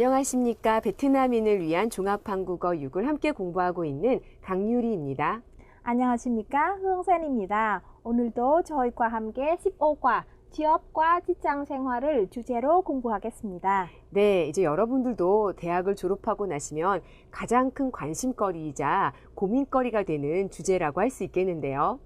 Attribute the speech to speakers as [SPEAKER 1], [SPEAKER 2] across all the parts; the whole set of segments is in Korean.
[SPEAKER 1] 안녕하십니까. 베트남인을 위한 종합한국어 6을 함께 공부하고 있는 강유리입니다.
[SPEAKER 2] 안녕하십니까. 흥센입니다. 오늘도 저희과 함께 15과 취업과 직장 생활을 주제로 공부하겠습니다.
[SPEAKER 1] 네, 이제 여러분들도 대학을 졸업하고 나시면 가장 큰 관심거리이자 고민거리가 되는 주제라고 할 수 있겠는데요.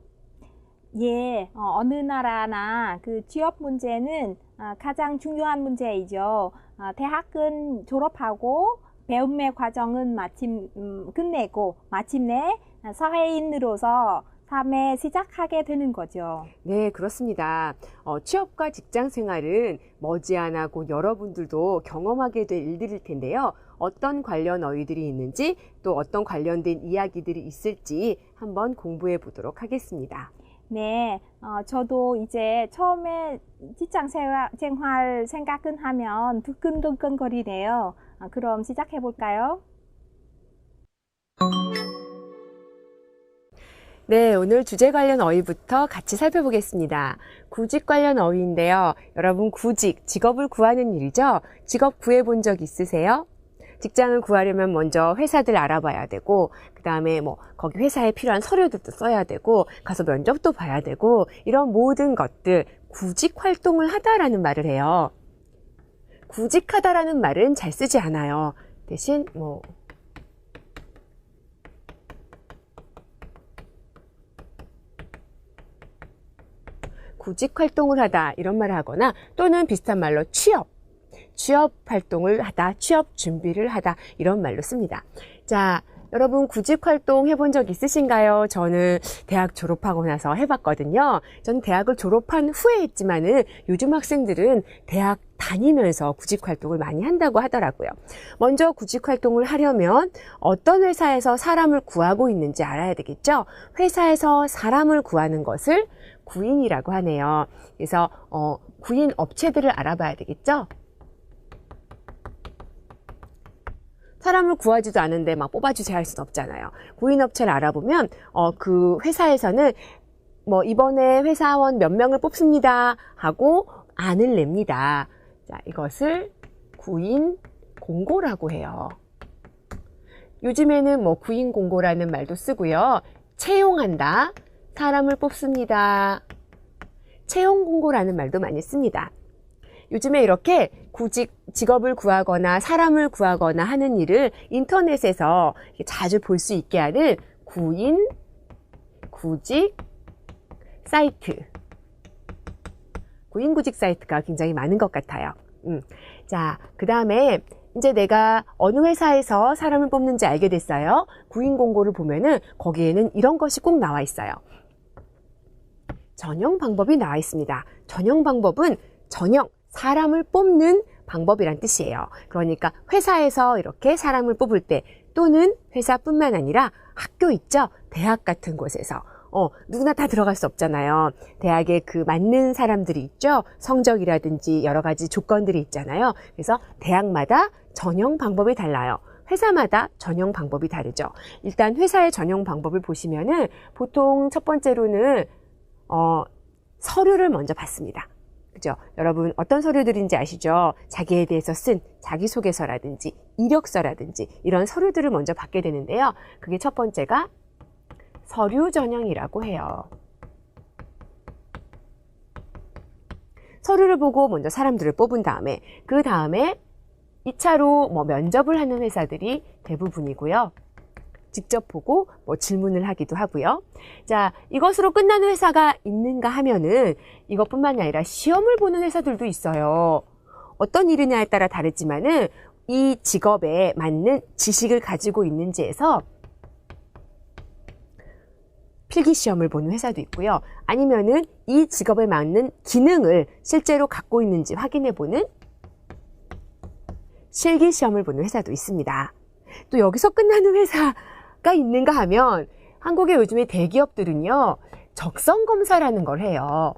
[SPEAKER 2] 예, 어느 나라나 그 취업 문제는 가장 중요한 문제이죠. 대학은 졸업하고 배움의 과정은 끝내고 마침내 사회인으로서 삶에 시작하게 되는 거죠.
[SPEAKER 1] 네, 그렇습니다. 취업과 직장 생활은 머지않아 곧 여러분들도 경험하게 될 일들일 텐데요. 어떤 관련 어휘들이 있는지 또 어떤 관련된 이야기들이 있을지 한번 공부해 보도록 하겠습니다.
[SPEAKER 2] 네, 저도 이제 처음에 직장 생활 생각은 하면 두근두근거리네요. 그럼 시작해 볼까요?
[SPEAKER 1] 네, 오늘 주제 관련 어휘부터 같이 살펴보겠습니다. 구직 관련 어휘인데요. 여러분, 구직, 직업을 구하는 일이죠? 직업 구해본 적 있으세요? 직장을 구하려면 먼저 회사들 알아봐야 되고, 그 다음에 거기 회사에 필요한 서류들도 써야 되고, 가서 면접도 봐야 되고, 이런 모든 것들, 구직 활동을 하다라는 말을 해요. 구직하다라는 말은 잘 쓰지 않아요. 대신, 구직 활동을 하다, 이런 말을 하거나, 또는 비슷한 말로 취업 활동을 하다, 취업 준비를 하다, 이런 말로 씁니다. 자, 여러분 구직 활동 해본 적 있으신가요? 저는 대학 졸업하고 나서 해봤거든요. 저는 대학을 졸업한 후에 했지만은 요즘 학생들은 대학 다니면서 구직 활동을 많이 한다고 하더라고요. 먼저 구직 활동을 하려면 어떤 회사에서 사람을 구하고 있는지 알아야 되겠죠? 회사에서 사람을 구하는 것을 구인이라고 하네요. 그래서 구인 업체들을 알아봐야 되겠죠? 사람을 구하지도 않은데 막 뽑아주세요 할 수는 없잖아요. 구인업체를 알아보면 그 회사에서는 이번에 회사원 몇 명을 뽑습니다 하고 안을 냅니다. 자, 이것을 구인 공고라고 해요. 요즘에는 구인 공고라는 말도 쓰고요. 채용한다, 사람을 뽑습니다. 채용 공고라는 말도 많이 씁니다. 요즘에 이렇게 직업을 구하거나 사람을 구하거나 하는 일을 인터넷에서 자주 볼 수 있게 하는 구인, 구직 사이트. 구인, 구직 사이트가 굉장히 많은 것 같아요. 자, 그 다음에 이제 내가 어느 회사에서 사람을 뽑는지 알게 됐어요. 구인 공고를 보면은 거기에는 이런 것이 꼭 나와 있어요. 전형 방법이 나와 있습니다. 전형 방법은 사람을 뽑는 방법이란 뜻이에요. 그러니까 회사에서 이렇게 사람을 뽑을 때 또는 회사뿐만 아니라 학교 있죠? 대학 같은 곳에서 누구나 다 들어갈 수 없잖아요. 대학에 그 맞는 사람들이 있죠? 성적이라든지 여러 가지 조건들이 있잖아요. 그래서 대학마다 전형 방법이 달라요. 회사마다 전형 방법이 다르죠. 일단 회사의 전형 방법을 보시면은 보통 첫 번째로는 서류를 먼저 받습니다. 그죠? 여러분 어떤 서류들인지 아시죠? 자기에 대해서 쓴 자기소개서라든지 이력서라든지 이런 서류들을 먼저 받게 되는데요. 그게 첫 번째가 서류 전형이라고 해요. 서류를 보고 먼저 사람들을 뽑은 다음에 그 다음에 2차로 면접을 하는 회사들이 대부분이고요. 직접 보고 질문을 하기도 하고요. 자, 이것으로 끝나는 회사가 있는가 하면은 이것뿐만이 아니라 시험을 보는 회사들도 있어요. 어떤 일이냐에 따라 다르지만은 이 직업에 맞는 지식을 가지고 있는지에서 필기 시험을 보는 회사도 있고요. 아니면은 이 직업에 맞는 기능을 실제로 갖고 있는지 확인해 보는 실기 시험을 보는 회사도 있습니다. 또 여기서 끝나는 회사가 있는가 하면 한국의 요즘에 대기업들은요, 적성 검사라는 걸 해요.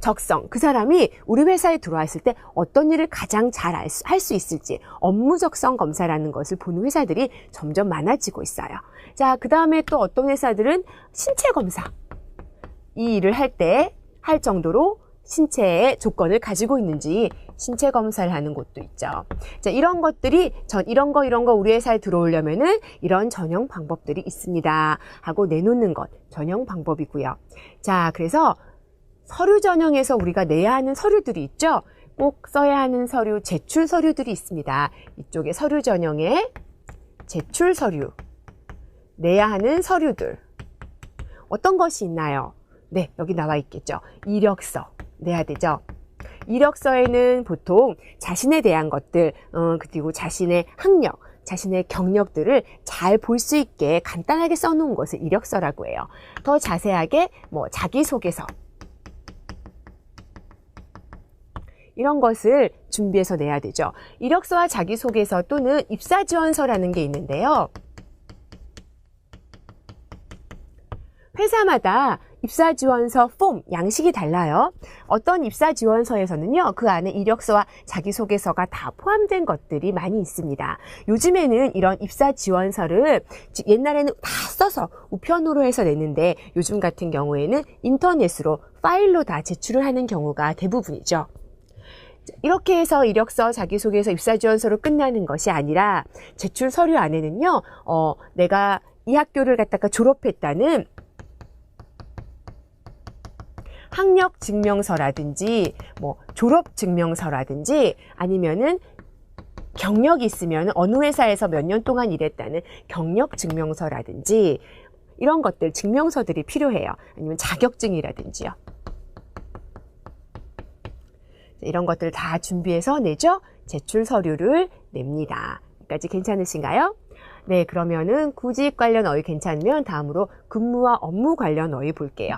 [SPEAKER 1] 적성, 그 사람이 우리 회사에 들어왔을 때 어떤 일을 가장 잘 할 수 있을지 업무 적성 검사라는 것을 보는 회사들이 점점 많아지고 있어요. 자, 그 다음에 또 어떤 회사들은 신체 검사, 이 일을 할 때 할 정도로 신체의 조건을 가지고 있는지 신체 검사를 하는 곳도 있죠. 자, 이런 것들이 이런 거 우리 회사에 들어오려면은 이런 전형 방법들이 있습니다 하고 내놓는 것 전형 방법이고요. 자, 그래서 서류 전형에서 우리가 내야 하는 서류들이 있죠. 꼭 써야 하는 서류, 제출 서류들이 있습니다. 이쪽에 서류 전형에 제출 서류, 내야 하는 서류들 어떤 것이 있나요? 네, 여기 나와 있겠죠. 이력서 내야 되죠. 이력서에는 보통 자신에 대한 것들, 그리고 자신의 학력, 자신의 경력들을 잘 볼 수 있게 간단하게 써놓은 것을 이력서라고 해요. 더 자세하게 뭐 자기소개서 이런 것을 준비해서 내야 되죠. 이력서와 자기소개서 또는 입사지원서라는 게 있는데요. 회사마다 입사지원서 폼, 양식이 달라요. 어떤 입사지원서에서는요, 그 안에 이력서와 자기소개서가 다 포함된 것들이 많이 있습니다. 요즘에는 이런 입사지원서를 옛날에는 다 써서 우편으로 해서 냈는데 요즘 같은 경우에는 인터넷으로 파일로 다 제출을 하는 경우가 대부분이죠. 이렇게 해서 이력서, 자기소개서, 입사지원서로 끝나는 것이 아니라 제출 서류 안에는요, 내가 이 학교를 갖다가 졸업했다는 학력 증명서라든지 뭐 졸업 증명서라든지 아니면은 경력이 있으면 어느 회사에서 몇 년 동안 일했다는 경력 증명서라든지 이런 것들 증명서들이 필요해요. 아니면 자격증이라든지요. 이런 것들 다 준비해서 내죠. 제출 서류를 냅니다. 여기까지 괜찮으신가요? 네, 그러면은 구직 관련 어휘 괜찮으면 다음으로 근무와 업무 관련 어휘 볼게요.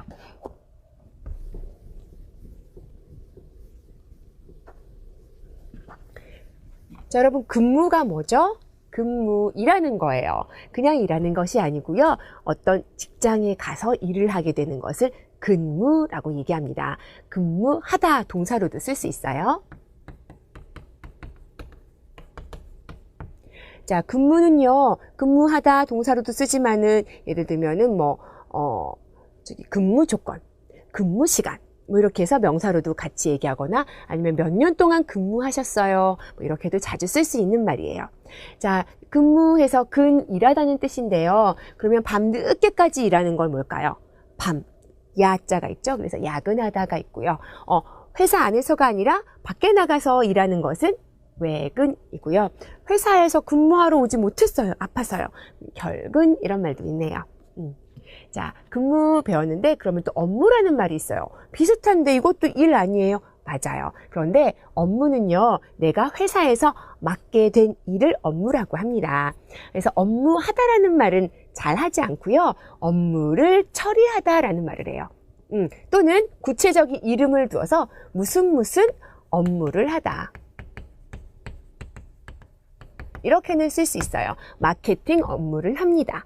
[SPEAKER 1] 자, 여러분 근무가 뭐죠? 근무, 일하는 거예요. 그냥 일하는 것이 아니고요. 어떤 직장에 가서 일을 하게 되는 것을 근무라고 얘기합니다. 근무하다 동사로도 쓸 수 있어요. 자, 근무는요, 근무하다 동사로도 쓰지만은 예를 들면은 근무 조건, 근무 시간 뭐 이렇게 해서 명사로도 같이 얘기하거나 아니면 몇 년 동안 근무하셨어요. 뭐 이렇게도 자주 쓸 수 있는 말이에요. 자, 근무해서 일하다는 뜻인데요. 그러면 밤 늦게까지 일하는 걸 뭘까요? 밤, 야자가 있죠. 그래서 야근하다가 있고요. 회사 안에서가 아니라 밖에 나가서 일하는 것은 외근이고요. 회사에서 근무하러 오지 못했어요. 아파서요. 결근 이런 말도 있네요. 자, 근무 배웠는데 그러면 또 업무라는 말이 있어요. 비슷한데 이것도 일 아니에요? 맞아요. 그런데 업무는요, 내가 회사에서 맡게 된 일을 업무라고 합니다. 그래서 업무하다라는 말은 잘 하지 않고요. 업무를 처리하다라는 말을 해요. 또는 구체적인 이름을 두어서 무슨 업무를 하다. 이렇게는 쓸 수 있어요. 마케팅 업무를 합니다.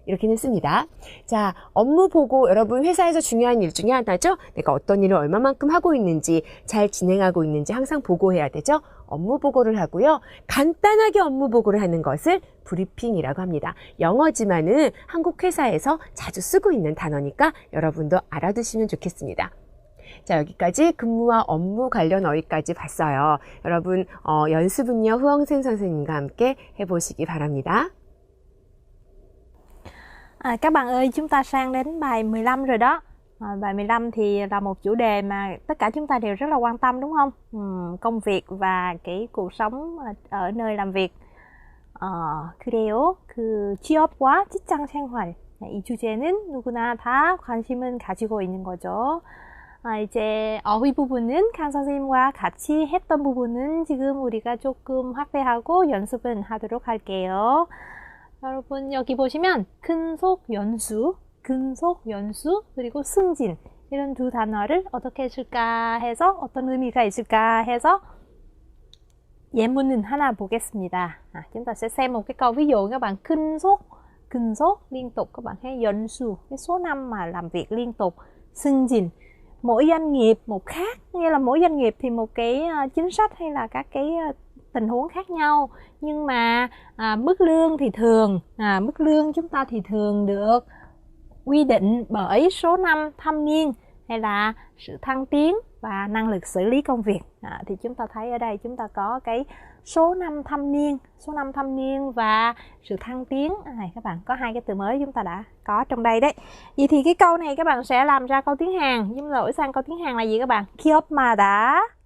[SPEAKER 1] 이렇게는 씁니다. 자, 업무 보고 여러분 회사에서 중요한 일 중에 하나죠. 내가 어떤 일을 얼마만큼 하고 있는지, 잘 진행하고 있는지 항상 보고해야 되죠. 업무 보고를 하고요. 간단하게 업무 보고를 하는 것을 브리핑이라고 합니다. 영어지만은 한국 회사에서 자주 쓰고 있는 단어니까 여러분도 알아두시면 좋겠습니다. 자, 여기까지 근무와 업무 관련 어휘까지 봤어요. 여러분 연습은요, 후엉생 선생님과 함께 해보시기 바랍니다.
[SPEAKER 2] Các bạn ơi, chúng ta sang đến bài 15 rồi đó. Bài 15 thì là một chủ đề mà tất cả chúng ta đều rất là quan tâm đúng không? Công việc và cái cuộc sống ở nơi làm việc. 그래요. 그 취업과 직장 생활. 이 주제는 누구나 다 관심은 가지고 있는 거죠. 이제 어휘 부분은 강 선생님과 같이 했던 부분은 지금 우리가 조금 확대하고 연습은 하도록 할게요. 여러분 여기 보시면 근속 연수, 그리고 승진 이런 두 단어를 어떻게 쓸까 해서 어떤 의미가 있을까 해서 예문은 하나 보겠습니다. Chúng ta sẽ xem một cái câu ví dụ các bạn kinh sốt liên tục các bạn thấy 연수 cái số năm mà làm việc liên tục, 승진 mỗi doanh nghiệp một khác, nghĩa là mỗi doanh nghiệp thì một cái chính sách hay là các cái tình huống khác nhau, nhưng mà mức lương thì thường mức lương chúng ta thì thường được quy định bởi số năm thâm niên hay là sự thăng tiến và năng lực xử lý công việc. Thì chúng ta thấy ở đây chúng ta có cái số năm thâm niên và sự thăng tiến. Này các bạn, có hai cái từ mới chúng ta đã có trong đây đấy. Vậy thì cái câu này các bạn sẽ làm ra câu tiếng Hàn. Chúng ta đổi sang câu tiếng Hàn là gì các bạn?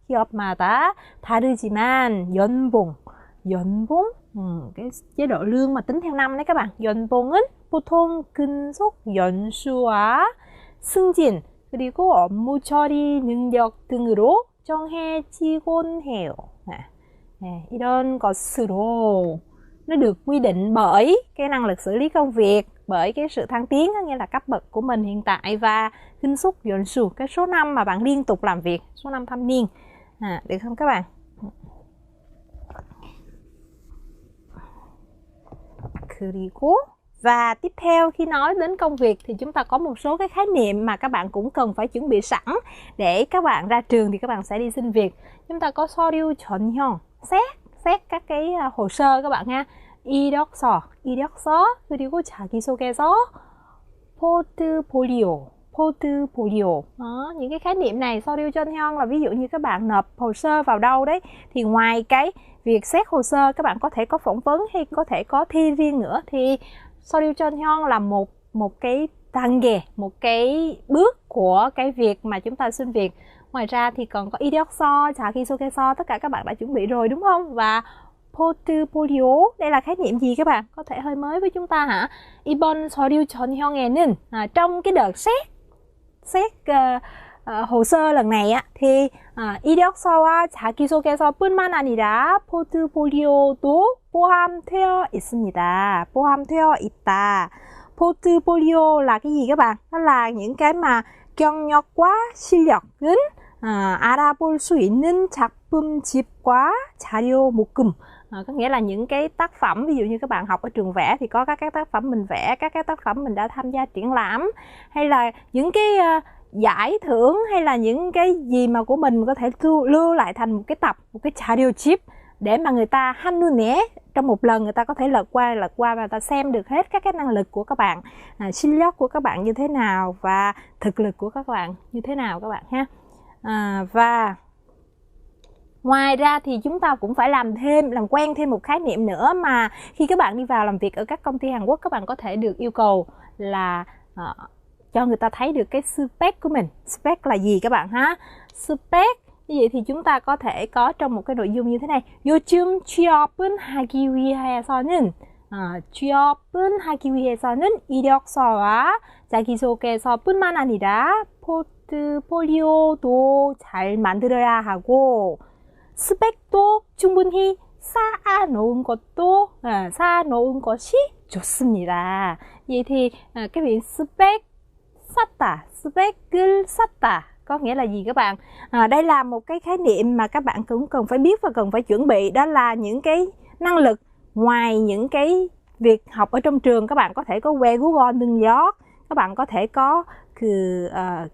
[SPEAKER 2] 기업마다 다르지만 연봉 cái chế độ lương mà tính theo năm đấy các bạn. 연봉은 보통 근속 연수와 승진 그리고 업무 처리 능력 등으로 정해지곤 해요. 이런 것으로 nó được quy định bởi cái năng lực xử lý công việc, bởi cái sự thăng tiến, nghĩa là cấp bậc của mình hiện tại, và 근속 연수, cái số năm mà bạn liên tục làm việc, số năm thâm niên. Được không các bạn? 그리고 và tiếp theo khi nói đến công việc thì chúng ta có một số cái khái niệm mà các bạn cũng cần phải chuẩn bị sẵn để các bạn ra trường thì các bạn sẽ đi xin việc. Chúng ta có 서류 전형, xét các cái hồ sơ các bạn ha. 이력서, 그리고 자기소개서, portfolio. Đó, những cái khái niệm này, 서류 전형 là ví dụ như các bạn nộp hồ sơ vào đâu đấy, thì ngoài cái việc xét hồ sơ các bạn có thể có phỏng vấn hay có thể có thi riêng nữa, thì 서류 전형 là một cái 단계, một cái bước của cái việc mà chúng ta xin việc. Ngoài ra thì còn có 이력서, 자기소개서, tất cả các bạn đã chuẩn bị rồi đúng không? Và portfolio, đây là khái niệm gì các bạn? Có thể hơi mới với chúng ta hả? 이번 서류 전형에는 trong cái đợt xét hồ sơ lần này á, thì 이력서와 자기소개서뿐만 아니라 포트폴리오도 포함되어 있습니다. 포함되어 있다. Portfolio là cái gì các bạn? Đó là những cái mà 경력과 실력은 알아볼 수 있는 작품집과 자료 묶음. Có nghĩa là những cái tác phẩm, ví dụ như các bạn học ở trường vẽ thì có các tác phẩm mình vẽ, các cái tác phẩm mình đã tham gia triển lãm, hay là những cái giải thưởng, hay là những cái gì mà của mình có thể lưu lại thành một cái tập, một cái 자료집 để mà người ta 한눈에 trong một lần người ta có thể lật qua và người ta xem được hết các cái năng lực của các bạn, 실력 của các bạn như thế nào và thực lực của các bạn như thế nào các bạn ha. Và ngoài ra thì chúng ta cũng phải làm quen thêm một khái niệm nữa mà khi các bạn đi vào làm việc ở các công ty Hàn Quốc các bạn có thể được yêu cầu là cho người ta thấy được cái spec của mình. Spec là gì các bạn ha? Spec như vậy thì chúng ta có thể có trong một cái nội dung như thế này. 요즘 취업은 하기 위해서는 이력서와 자기소개서뿐만 아니라 포트폴리오도 잘 만들어야 하고 스펙도 충분히 쌓아놓은 것이 좋습니다. Vậy thì cái việc spek을 쌓다 có nghĩa là gì các bạn? Đây là một cái khái niệm mà các bạn cũng cần phải biết và cần phải chuẩn bị. Đó là những cái năng lực ngoài những cái việc học ở trong trường. Các bạn có thể có 외국어 능력, các bạn có thể có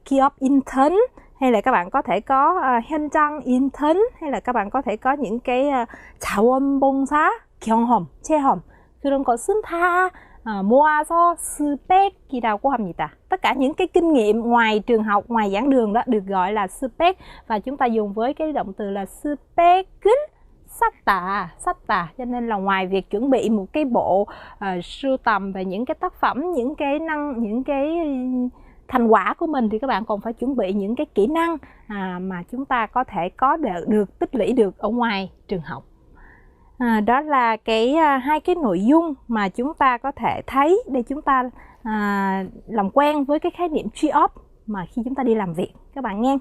[SPEAKER 2] 기업 intern, hay là các bạn có thể có 현장 intern, hay là các bạn có thể có những cái 자원봉사, 경험, 체험. 그런 것은 다 모아서 스펙이라고 합니다. Tất cả những cái kinh nghiệm ngoài trường học, ngoài giảng đường đó được gọi là spec, và chúng ta dùng với cái động từ là spek을 쌓다. Cho nên là ngoài việc chuẩn bị một cái bộ sưu tầm về những cái tác phẩm, những cái thành quả của mình, thì các bạn còn phải chuẩn bị những cái kỹ năng mà chúng ta có thể có được tích lũy được ở ngoài trường học. Đó là hai cái nội dung mà chúng ta có thể thấy để chúng ta làm quen với cái khái niệm 취업 mà khi chúng ta đi làm việc các bạn nghe.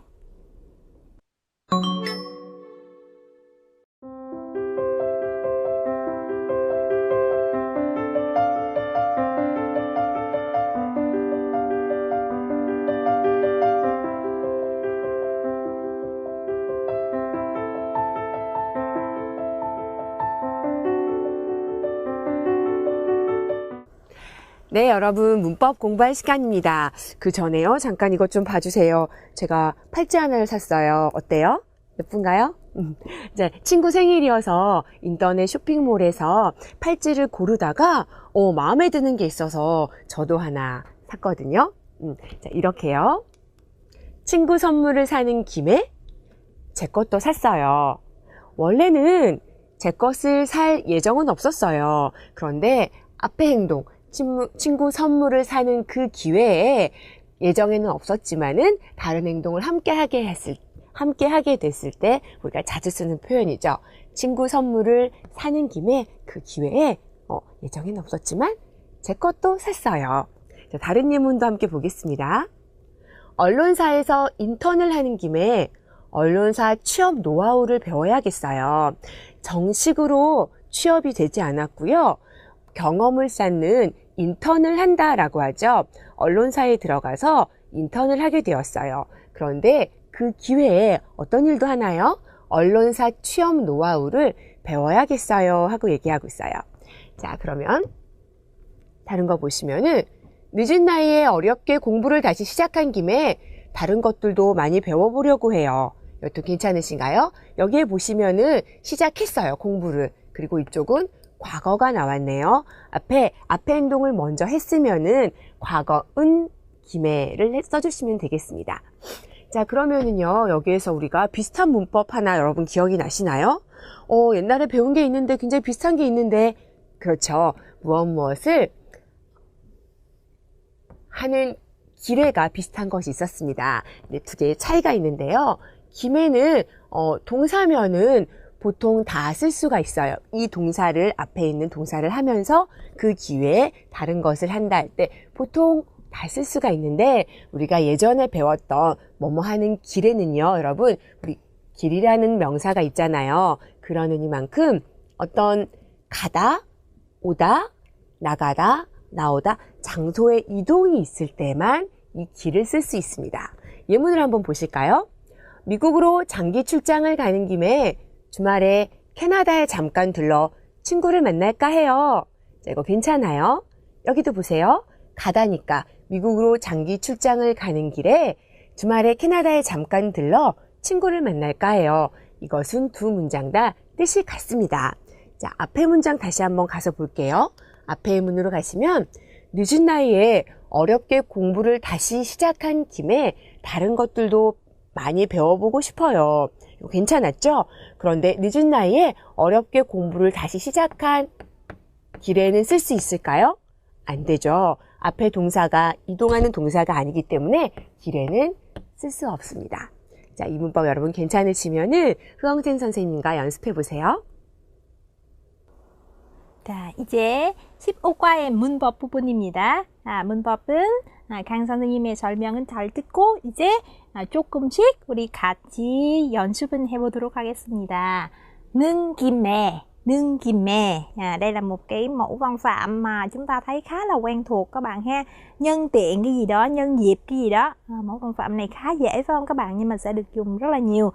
[SPEAKER 1] 네, 여러분 문법 공부할 시간입니다. 그 전에요. 잠깐 이것 좀 봐주세요. 제가 팔찌 하나를 샀어요. 어때요? 예쁜가요? 이제 친구 생일이어서 인터넷 쇼핑몰에서 팔찌를 고르다가 마음에 드는 게 있어서 저도 하나 샀거든요. 자, 이렇게요. 친구 선물을 사는 김에 제 것도 샀어요. 원래는 제 것을 살 예정은 없었어요. 그런데 앞의 행동, 친구 선물을 사는 그 기회에 예정에는 없었지만은 다른 행동을 함께 하게 됐을 때 우리가 자주 쓰는 표현이죠. 친구 선물을 사는 김에 그 기회에 예정에는 없었지만 제 것도 샀어요. 자, 다른 예문도 함께 보겠습니다. 언론사에서 인턴을 하는 김에 언론사 취업 노하우를 배워야겠어요. 정식으로 취업이 되지 않았고요. 경험을 쌓는 인턴을 한다라고 하죠. 언론사에 들어가서 인턴을 하게 되었어요. 그런데 그 기회에 어떤 일도 하나요? 언론사 취업 노하우를 배워야겠어요 하고 얘기하고 있어요. 자, 그러면 다른 거 보시면은 늦은 나이에 어렵게 공부를 다시 시작한 김에 다른 것들도 많이 배워보려고 해요. 이것도 괜찮으신가요? 여기에 보시면은 시작했어요, 공부를. 그리고 이쪽은 과거가 나왔네요. 앞에 행동을 먼저 했으면은 과거은 김에를 써주시면 되겠습니다. 자, 그러면은요, 여기에서 우리가 비슷한 문법 하나 여러분 기억이 나시나요? 옛날에 배운 게 있는데 굉장히 비슷한 게 있는데, 그렇죠. 무엇을 하는 기례가 비슷한 것이 있었습니다. 두 개의 차이가 있는데요. 김에는 동사면은 보통 다 쓸 수가 있어요. 이 동사를 앞에 있는 동사를 하면서 그 기회에 다른 것을 한다 할 때 보통 다 쓸 수가 있는데 우리가 예전에 배웠던 뭐뭐 하는 길에는요, 여러분, 우리 길이라는 명사가 있잖아요. 그런 의미만큼 어떤 가다, 오다, 나가다, 나오다, 장소의 이동이 있을 때만 이 길을 쓸 수 있습니다. 예문을 한번 보실까요? 미국으로 장기 출장을 가는 김에 주말에 캐나다에 잠깐 들러 친구를 만날까 해요. 자, 이거 괜찮아요? 여기도 보세요. 가다니까 미국으로 장기 출장을 가는 길에 주말에 캐나다에 잠깐 들러 친구를 만날까 해요. 이것은 두 문장 다 뜻이 같습니다. 자, 앞에 문장 다시 한번 가서 볼게요. 앞에 문으로 가시면 늦은 나이에 어렵게 공부를 다시 시작한 김에 다른 것들도 많이 배워보고 싶어요. 이거 괜찮았죠? 그런데 늦은 나이에 어렵게 공부를 다시 시작한 길에는 쓸 수 있을까요? 안 되죠. 앞에 동사가 이동하는 동사가 아니기 때문에 길에는 쓸 수 없습니다. 자, 이 문법 여러분 괜찮으시면은 흐엉생 선생님과 연습해 보세요.
[SPEAKER 2] 자, 이제 15과의 문법 부분입니다. 문법은 강 선생님의 설명은 잘 듣고 이제 조금씩 우리 같이 연습은 해보도록 ha겠습니다. Nâng 김에, nâng 김에. Đây là một cái mẫu văn phạm mà chúng ta thấy khá là quen thuộc các bạn ha. Nhân tiện cái gì đó, nhân dịp cái gì đó. Mẫu văn phạm này khá dễ phải không các bạn, nhưng mà sẽ được dùng rất là nhiều.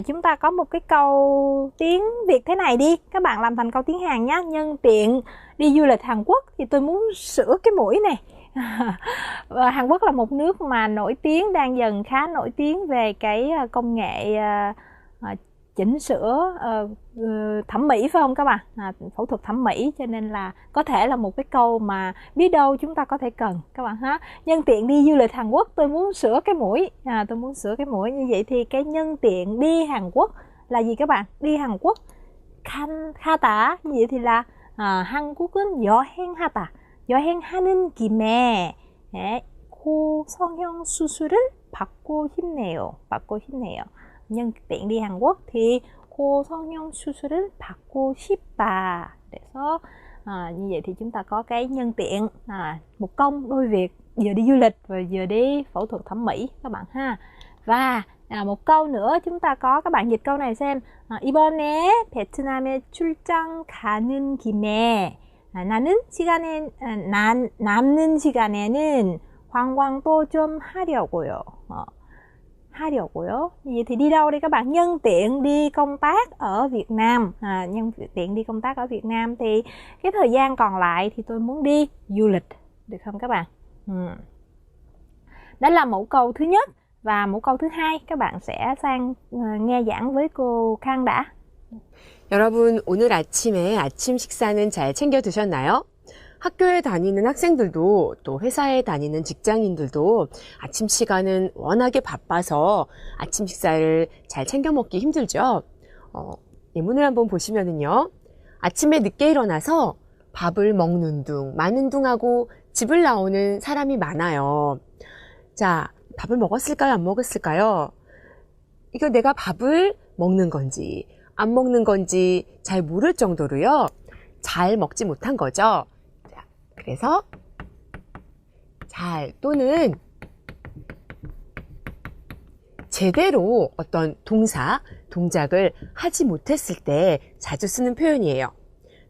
[SPEAKER 2] Chúng ta có một cái câu tiếng Việt thế này đi, các bạn làm thành câu tiếng Hàn nhé. Nhân tiện đi du lịch Hàn Quốc thì tôi muốn sửa cái mũi này. Hàn Quốc là một nước mà nổi tiếng, đang dần khá nổi tiếng về cái công nghệ chỉnh sửa thẩm mỹ phải không các bạn, phẫu thuật thẩm mỹ, cho nên là có thể là một cái câu mà biết đâu chúng ta có thể cần các bạn ha. Nhân tiện đi du lịch Hàn Quốc tôi muốn sửa cái mũi, tôi muốn sửa cái mũi. Như vậy thì cái nhân tiện đi Hàn Quốc là gì các bạn? Đi Hàn Quốc 하다, như vậy thì là 한국은 여행하다, 여행하는 김에 고성형 수술을 받고 싶네요. nhân tiện đi Hàn Quốc thì 고성형 수술을 받고 싶다. 그래서 như vậy thì chúng ta có cái nhân tiện, một công đôi việc, vừa đi du lịch và vừa đi phẫu thuật thẩm mỹ các bạn ha. Và một câu nữa chúng ta có, các bạn dịch câu này xem. 이번에 베트남에 출장 가는 김에 남는 시간에는 관광도 좀 하려고요. Vậy thì đi đâu đây các bạn? Nhân tiện đi công tác ở Việt Nam. Nhân tiện đi công tác ở Việt Nam thì cái thời gian còn lại thì tôi muốn đi du lịch, được không các bạn? Đó là mẫu câu thứ nhất. Và mẫu câu thứ hai các bạn sẽ sang nghe giảng với cô Khang đã.
[SPEAKER 1] 여러분, 오늘 아침에 아침 식사는 잘 챙겨 드셨나요? 학교에 다니는 학생들도 또 회사에 다니는 직장인들도 아침 시간은 워낙에 바빠서 아침 식사를 잘 챙겨 먹기 힘들죠. 예문을 한번 보시면은요. 아침에 늦게 일어나서 밥을 먹는 둥, 마는 둥 하고 집을 나오는 사람이 많아요. 자, 밥을 먹었을까요? 안 먹었을까요? 이거 내가 밥을 먹는 건지 안 먹는 건지 잘 모를 정도로요. 잘 먹지 못한 거죠. 자, 그래서 잘 또는 제대로 어떤 동작을 하지 못했을 때 자주 쓰는 표현이에요.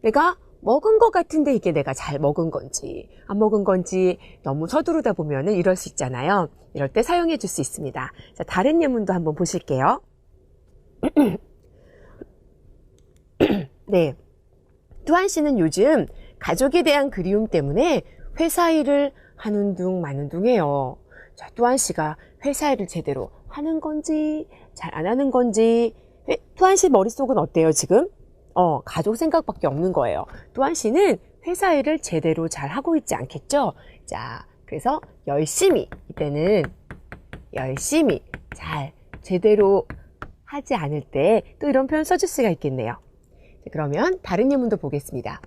[SPEAKER 1] 내가 먹은 것 같은데 이게 내가 잘 먹은 건지 안 먹은 건지 너무 서두르다 보면은 이럴 수 있잖아요. 이럴 때 사용해 줄 수 있습니다. 자, 다른 예문도 한번 보실게요. 네. 뚜한 씨는 요즘 가족에 대한 그리움 때문에 회사 일을 하는 둥 마는 둥 해요. 자, 뚜한 씨가 회사 일을 제대로 하는 건지 잘 안 하는 건지 뚜한 씨 머릿속은 어때요 지금? 가족 생각밖에 없는 거예요. 뚜한 씨는 회사 일을 제대로 잘 하고 있지 않겠죠? 자, 그래서 열심히 이때는 열심히 잘 제대로 하지 않을 때 또 이런 표현 써줄 수가 있겠네요. 자, 그러면 다른 예문도 보겠습니다.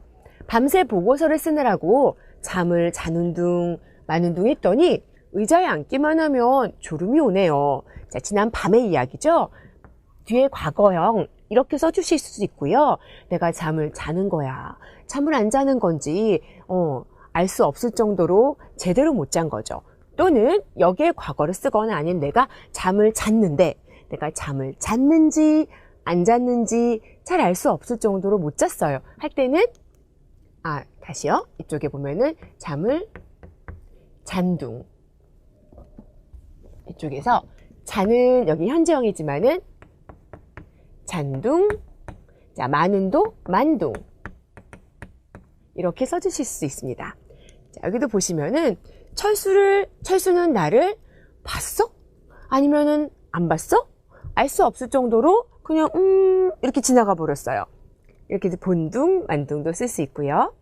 [SPEAKER 1] 밤새 보고서를 쓰느라고 잠을 자는 둥 마는 둥 했더니 의자에 앉기만 하면 졸음이 오네요. 자, 지난 밤의 이야기죠. 뒤에 과거형 이렇게 써주실 수 있고요. 내가 잠을 자는 거야. 잠을 안 자는 건지 알 수 없을 정도로 제대로 못 잔 거죠. 또는 여기에 과거를 쓰거나 아니면 내가 잠을 잤는데 내가 잠을 잤는지 안 잤는지 잘 알 수 없을 정도로 못 잤어요. 할 때는 다시요. 이쪽에 보면은 잠을 잔둥. 이쪽에서 자는 여기 현재형이지만은 잔둥, 자, 마는도 만둥 이렇게 써주실 수 있습니다. 자, 여기도 보시면은 철수는 나를 봤어? 아니면은 안 봤어? 알 수 없을 정도로 그냥 이렇게 지나가 버렸어요. 이렇게 본둥, 만둥도 쓸 수 있고요.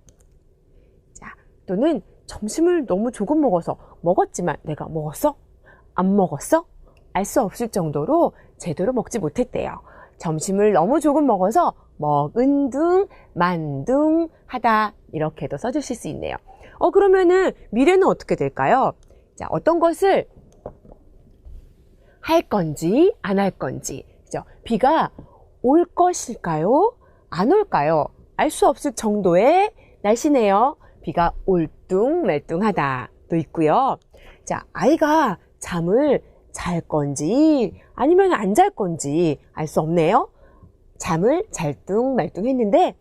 [SPEAKER 1] 자, 또는 점심을 너무 조금 먹어서 먹었지만 내가 먹었어? 안 먹었어? 알 수 없을 정도로 제대로 먹지 못했대요. 점심을 너무 조금 먹어서 먹은 둥, 만둥 하다 이렇게도 써주실 수 있네요. 그러면은 미래는 어떻게 될까요? 자, 어떤 것을 할 건지 안 할 건지, 그죠? 비가 올 것일까요? 안 올까요? 알 수 없을 정도의 날씨네요. 비가 올뚱말뚱하다도 있고요. 자, 아이가 잠을 잘 건지 아니면 안 잘 건지 알 수 없네요. 잠을 잘뚱말뚱 했는데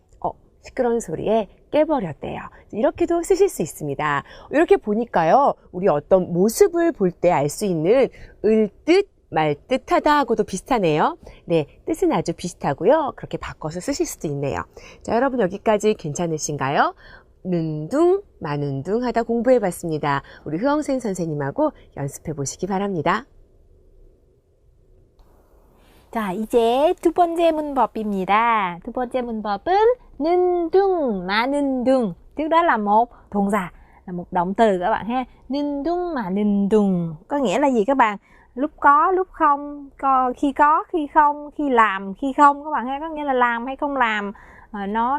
[SPEAKER 1] 시끄러운 소리에 깨버렸대요. 이렇게도 쓰실 수 있습니다. 이렇게 보니까요, 우리 어떤 모습을 볼 때 알 수 있는 을듯 말듯하다 하고도 비슷하네요. 네, 뜻은 아주 비슷하고요. 그렇게 바꿔서 쓰실 수도 있네요. 자, 여러분 여기까지 괜찮으신가요? 는둥 마는둥 하다 공부해봤습니다. 우리 흐엉생 선생님하고 연습해 보시기 바랍니다.
[SPEAKER 2] 자, 이제 두 번째 문법입니다. 두 번째 문법은 는 둥, 마는 둥. Trước đó là một 동사, là một động từ các bạn ha. 는 둥, 마는 둥. Có nghĩa là gì các bạn? Lúc có, khi có, khi không, khi làm, khi không các bạn ha. Có nghĩa là làm hay không làm, nó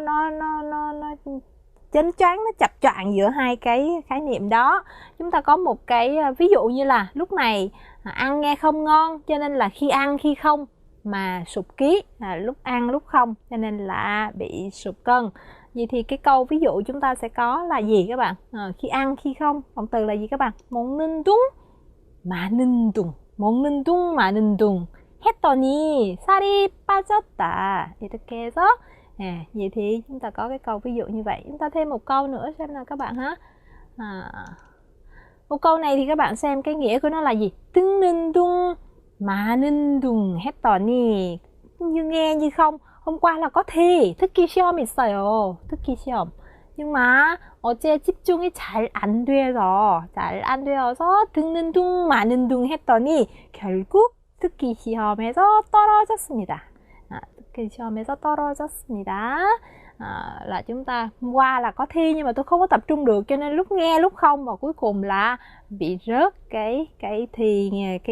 [SPEAKER 2] chênh choáng, nó chập choạng giữa hai cái khái niệm đó. Chúng ta có một cái ví dụ như là lúc này ăn nghe không ngon, cho nên là khi ăn khi không mà sụt ký, lúc ăn lúc không cho nên là bị sụt cân. Vậy thì cái câu ví dụ chúng ta sẽ có là gì các bạn? Khi ăn khi không, động từ là gì các bạn? 먹는 둥 마는 둥, 먹는 둥 마는 둥 했더니 살이 빠졌다. 이렇게 해서 vậy thì chúng ta có cái câu ví dụ như vậy. Chúng ta thêm một câu nữa xem nào các bạn ha. Một câu này thì các bạn xem cái nghĩa của nó là gì? 뜨는 둥 마는 둥 했더니, như nghe như không. Hôm qua là có thi 특기 시험 있어요. 특기 시험. Nhưng mà 어제 집중이 잘 안 되어서 듣는 둥 마는 둥 했더니 결국 특기 시험에서 떨어졌습니다. 특기 시험에서 떨어졌습니다. là chúng ta hôm qua là có thi nhưng mà tôi không có tập trung được, cho nên lúc nghe lúc không, và cuối cùng là bị rớt cái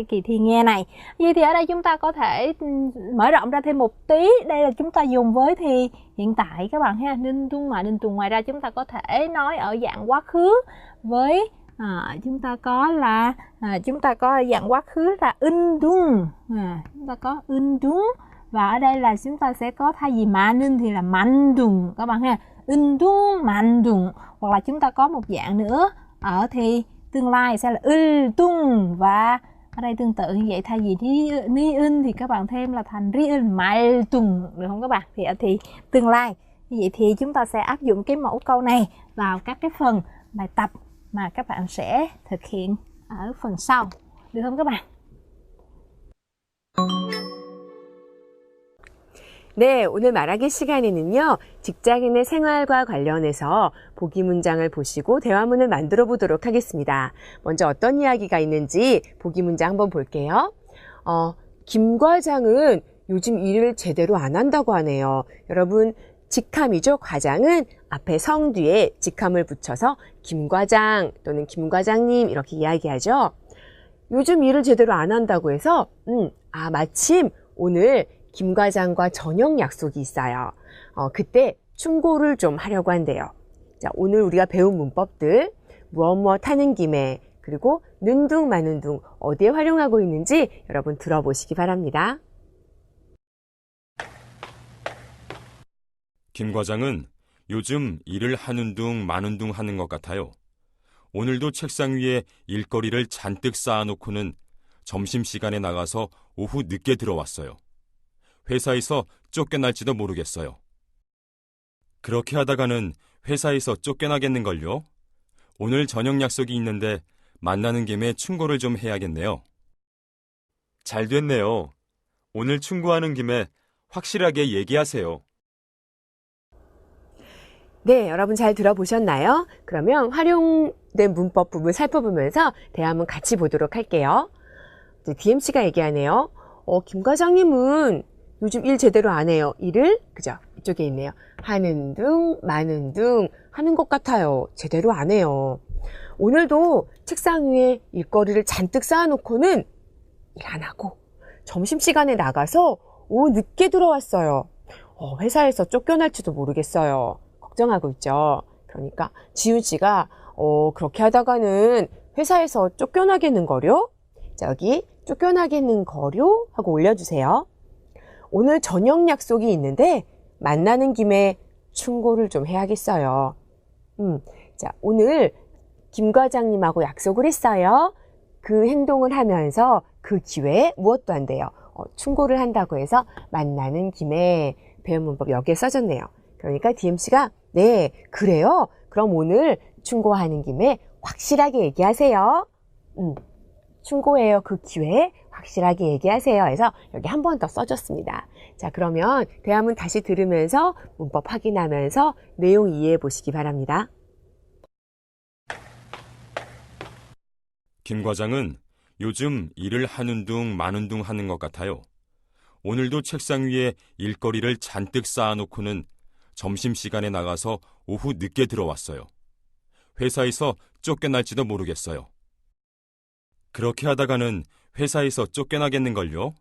[SPEAKER 2] kỳ thi nghe này. Vậy thì ở đây chúng ta có thể mở rộng ra thêm một tí. Đây là chúng ta dùng với thì hiện tại các bạn ha, ninh tung mà ninh tung. Ngoài ra chúng ta có thể nói ở dạng quá khứ với chúng ta có dạng quá khứ là undung, chúng ta có undung, và ở đây là chúng ta sẽ có thay vì 많은 thì là 만둥 các bạn ha, undung 만둥. Hoặc là chúng ta có một dạng nữa ở thì tương lai sẽ là tung, và ở đây tương tự như vậy, thay vì ni thì các bạn thêm là thành riun maltung, được không các bạn? Thì tương lai như vậy thì chúng ta sẽ áp dụng cái mẫu câu này vào các cái phần bài tập mà các bạn sẽ thực hiện ở phần sau, được không các bạn?
[SPEAKER 1] 네, 오늘 말하기 시간에는요, 직장인의 생활과 관련해서 보기 문장을 보시고 대화문을 만들어 보도록 하겠습니다. 먼저 어떤 이야기가 있는지 보기 문장 한번 볼게요. 김 과장은 요즘 일을 제대로 안 한다고 하네요. 여러분, 직함이죠. 과장은 앞에 성 뒤에 직함을 붙여서 김 과장 또는 김 과장님 이렇게 이야기하죠. 요즘 일을 제대로 안 한다고 해서 마침 오늘 김 과장과 저녁 약속이 있어요. 그때 충고를 좀 하려고 한대요. 자, 오늘 우리가 배운 문법들 무엇 하는 김에, 그리고 는둥 마는 둥 어디에 활용하고 있는지 여러분 들어보시기 바랍니다.
[SPEAKER 3] 김 과장은 요즘 일을 하는 둥 마는 둥 하는 것 같아요. 오늘도 책상 위에 일거리를 잔뜩 쌓아놓고는 점심시간에 나가서 오후 늦게 들어왔어요. 회사에서 쫓겨날지도 모르겠어요. 그렇게 하다가는 회사에서 쫓겨나겠는걸요? 오늘 저녁 약속이 있는데 만나는 김에 충고를 좀 해야겠네요. 잘 됐네요. 오늘 충고하는 김에 확실하게 얘기하세요.
[SPEAKER 1] 네, 여러분 잘 들어보셨나요? 그러면 활용된 문법 부분 살펴보면서 대화문 같이 보도록 할게요. DMC가 얘기하네요. 김 과장님은 요즘 일 제대로 안 해요. 일을, 그죠? 이쪽에 있네요. 하는 둥, 마는 둥 하는 것 같아요. 제대로 안 해요. 오늘도 책상 위에 일거리를 잔뜩 쌓아놓고는 일 안 하고 점심시간에 나가서 오후 늦게 들어왔어요. 회사에서 쫓겨날지도 모르겠어요. 걱정하고 있죠. 그러니까 지훈 씨가 그렇게 하다가는 회사에서 쫓겨나겠는거려? 자, 여기 쫓겨나겠는거려? 하고 올려주세요. 오늘 저녁 약속이 있는데 만나는 김에 충고를 좀 해야겠어요. 자, 오늘 김 과장님하고 약속을 했어요. 그 행동을 하면서 그 기회에 무엇도 한대요. 충고를 한다고 해서 만나는 김에 배운 문법 여기에 써졌네요. 그러니까 DMC가 네, 그래요? 그럼 오늘 충고하는 김에 확실하게 얘기하세요. 충고해요. 그 기회에 확실하게 얘기하세요. 해서 여기 한 번 더 써줬습니다. 자, 그러면 대화문 다시 들으면서 문법 확인하면서 내용 이해해 보시기 바랍니다.
[SPEAKER 3] 김 과장은 요즘 일을 하는 둥 마는 둥 하는 것 같아요. 오늘도 책상 위에 일거리를 잔뜩 쌓아놓고는 점심시간에 나가서 오후 늦게 들어왔어요. 회사에서 쫓겨날지도 모르겠어요. 그렇게 하다가는 회사에서 쫓겨나겠는걸요?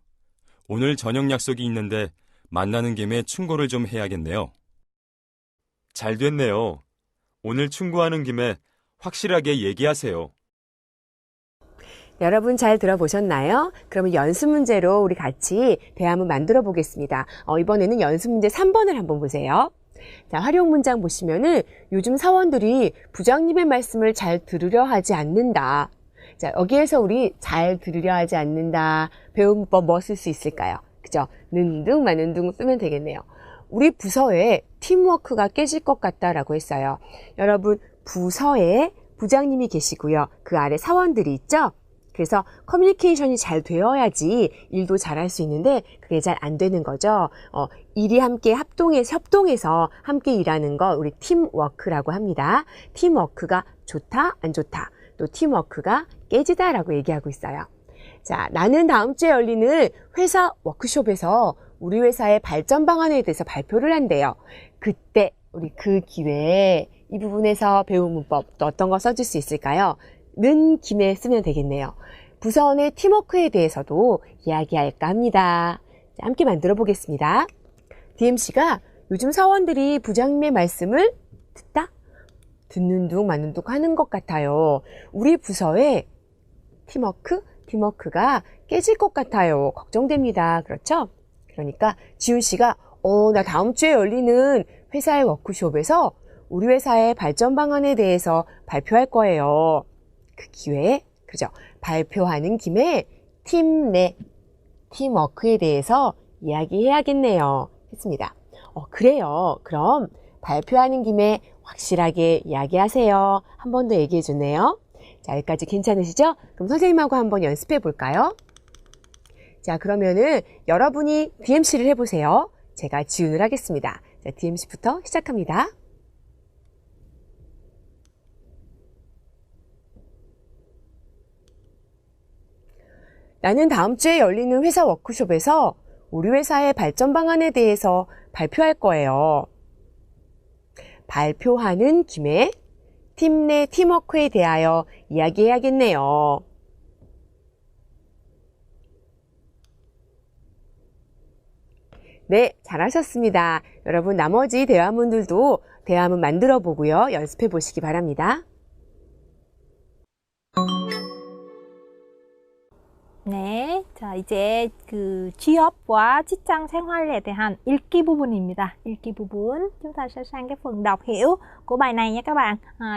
[SPEAKER 3] 오늘 저녁 약속이 있는데 만나는 김에 충고를 좀 해야겠네요. 잘 됐네요. 오늘 충고하는 김에 확실하게 얘기하세요.
[SPEAKER 1] 여러분 잘 들어보셨나요? 그러면 연습 문제로 우리 같이 대화문 만들어 보겠습니다. 이번에는 연습 문제 3번을 한번 보세요. 자, 활용 문장 보시면은 요즘 사원들이 부장님의 말씀을 잘 들으려 하지 않는다. 자, 여기에서 우리 잘 들으려 하지 않는다. 배운 문법 뭐 쓸 수 있을까요? 그죠? 는 둥, 마는 둥 쓰면 되겠네요. 우리 부서에 팀워크가 깨질 것 같다라고 했어요. 여러분, 부서에 부장님이 계시고요. 그 아래 사원들이 있죠? 그래서 커뮤니케이션이 잘 되어야지 일도 잘할 수 있는데 그게 잘 안 되는 거죠. 일이 함께 협동해서 함께 일하는 거 우리 팀워크라고 합니다. 팀워크가 좋다, 안 좋다. 또 팀워크가 깨지다라고 얘기하고 있어요. 자, 나는 다음 주에 열리는 회사 워크숍에서 우리 회사의 발전 방안에 대해서 발표를 한대요. 그때 우리 그 기회에 이 부분에서 배운 문법 또 어떤 거 써줄 수 있을까요? 는 김에 쓰면 되겠네요. 부서 내 팀워크에 대해서도 이야기할까 합니다. 자, 함께 만들어 보겠습니다. DMC가 요즘 사원들이 부장님의 말씀을 듣다? 듣는 둥 마는 둥 하는 것 같아요. 우리 부서의 팀워크가 깨질 것 같아요. 걱정됩니다. 그렇죠? 그러니까 지훈 씨가 나 다음 주에 열리는 회사의 워크숍에서 우리 회사의 발전 방안에 대해서 발표할 거예요. 그 기회에, 그죠? 발표하는 김에 팀 내 팀워크에 대해서 이야기해야겠네요. 했습니다. 그래요. 그럼 발표하는 김에 확실하게 이야기하세요. 한 번 더 얘기해 주네요. 자, 여기까지 괜찮으시죠? 그럼 선생님하고 한번 연습해 볼까요? 자, 그러면은 여러분이 DMC를 해보세요. 제가 지훈을 하겠습니다. 자, DMC부터 시작합니다. 나는 다음 주에 열리는 회사 워크숍에서 우리 회사의 발전 방안에 대해서 발표할 거예요. 발표하는 김에 팀 내 팀워크에 대하여 이야기해야겠네요. 네, 잘하셨습니다. 여러분 나머지 대화문들도 대화문 만들어 보고요. 연습해 보시기 바랍니다.
[SPEAKER 2] 네, 자 이제 그 취업과 직장 생활에 대한 읽기 부분입니다. 읽기 부분 chúng ta sẽ sang cái phần đọc hiểu của bài này nha các bạn.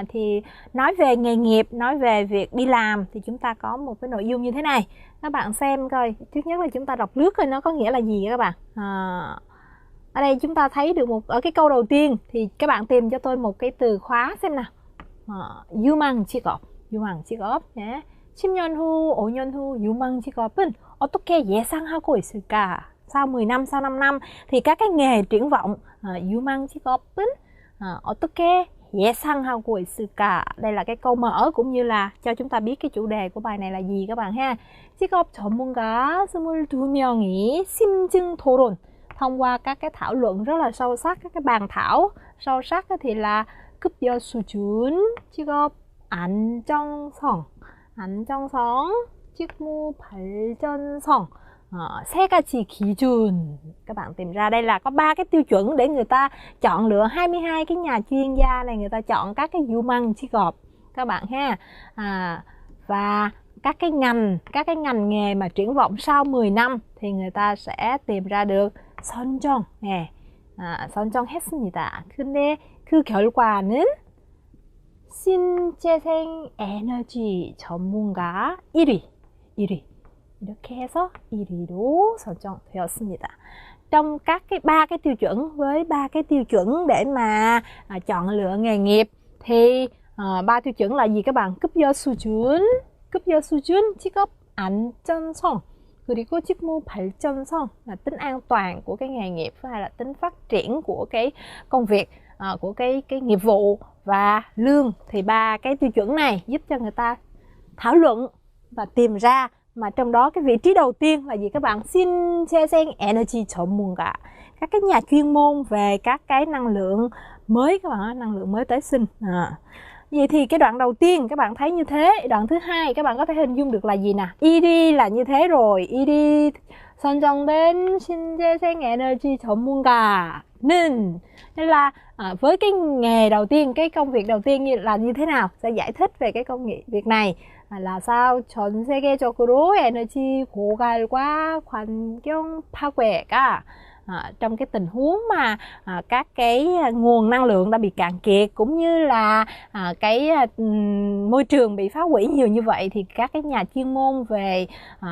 [SPEAKER 2] Thì nói về nghề nghiệp, nói về việc đi làm thì chúng ta có một cái nội dung như thế này. Các bạn xem coi, trước nhất là chúng ta đọc lướt coi nó có nghĩa là gì các bạn. Ở đây chúng ta thấy được ở cái câu đầu tiên thì các bạn tìm cho tôi một cái từ khóa xem nào. 유망 직업 nhé. 10년 후, 5년 후 유망 직업은 어떻게 예상하고 있을까? Sau 10 năm, sau 5 năm thì các cái nghề triển vọng 유망 직업은 어떻게 예상하고 있을까? Đây là cái câu mở cũng như là cho chúng ta biết cái chủ đề của bài này là gì các bạn ha. 직업 전문가 22명이 심층 토론 thông qua các cái thảo luận rất là sâu sắc, các cái bàn thảo sâu sắc thì là 급여 수준, 직업 안정성, 직무 발전성, 세 가지 기준. Các bạn tìm ra đây là có 3 cái tiêu chuẩn để người ta chọn lựa 22 cái nhà chuyên gia này, người ta chọn các cái 유망 직업 các bạn ha. Và các cái ngành nghề mà triển vọng sau 10 năm thì người ta sẽ tìm ra được 선정. 선정했습니다. 근데 그 결과는 신재생 에너지 전문가 1위 이렇게 해서 1위로 선정되었습니다. Trong các cái 3 cái tiêu chuẩn, với 3 cái tiêu chuẩn để mà chọn lựa nghề nghiệp thì 3 tiêu chuẩn là gì các bạn? 급여 수준, 직업 안전성, 그리고 직무 발전성 là tính an toàn của cái nghề nghiệp hay là tính phát triển của cái công việc, của cái nghiệp vụ và lương. Thì 3 cái tiêu chuẩn này giúp cho người ta thảo luận và tìm ra, mà trong đó cái vị trí đầu tiên là gì các bạn? 신재생 에너지 전문가, các cái nhà chuyên môn về các cái năng lượng mới các bạn, năng lượng mới tái sinh. Vậy thì cái đoạn đầu tiên các bạn thấy như thế, đoạn thứ hai các bạn có thể hình dung được là gì nè? ED là như thế rồi, ED 선정된 신재생 에너지 전문가는, nên là với cái nghề đầu tiên, cái công việc đầu tiên là như thế nào? Sẽ giải thích về cái công việc này là sao 전 세계적으로 에너지 고갈과 환경 파괴가 trong cái tình huống mà các cái nguồn năng lượng đã bị cạn kiệt cũng như là cái môi trường bị phá hủy nhiều như vậy, thì các cái nhà chuyên môn về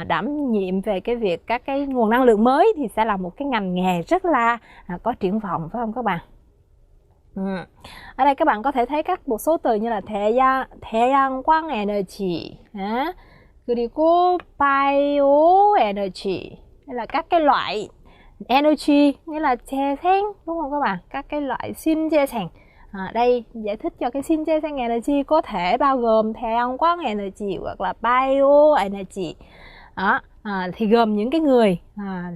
[SPEAKER 2] đảm nhiệm về cái việc các cái nguồn năng lượng mới thì sẽ là một cái ngành nghề rất là có triển vọng, phải không các bạn? Ở đây các bạn có thể thấy một số từ như là 태양광 에너지, 그리고 바이오 에너지, đây là các cái loại energy nghĩa là 재생, đúng không các bạn? Các cái loại 신재생. Đây giải thích cho cái 신재생 energy có thể bao gồm 태양광 energy hoặc là bio energy. Đó, thì gồm những cái người